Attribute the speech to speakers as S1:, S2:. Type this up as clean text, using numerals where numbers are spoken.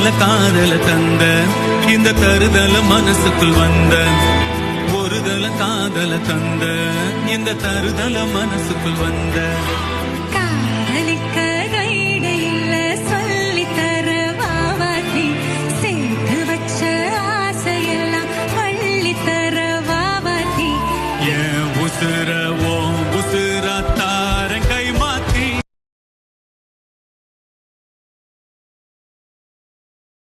S1: தல காதல தந்த இந்த தருதல மனசுக்குள் வந்த ஒரு தல காதல தந்த இந்த தருதல மனசுக்குள் வந்த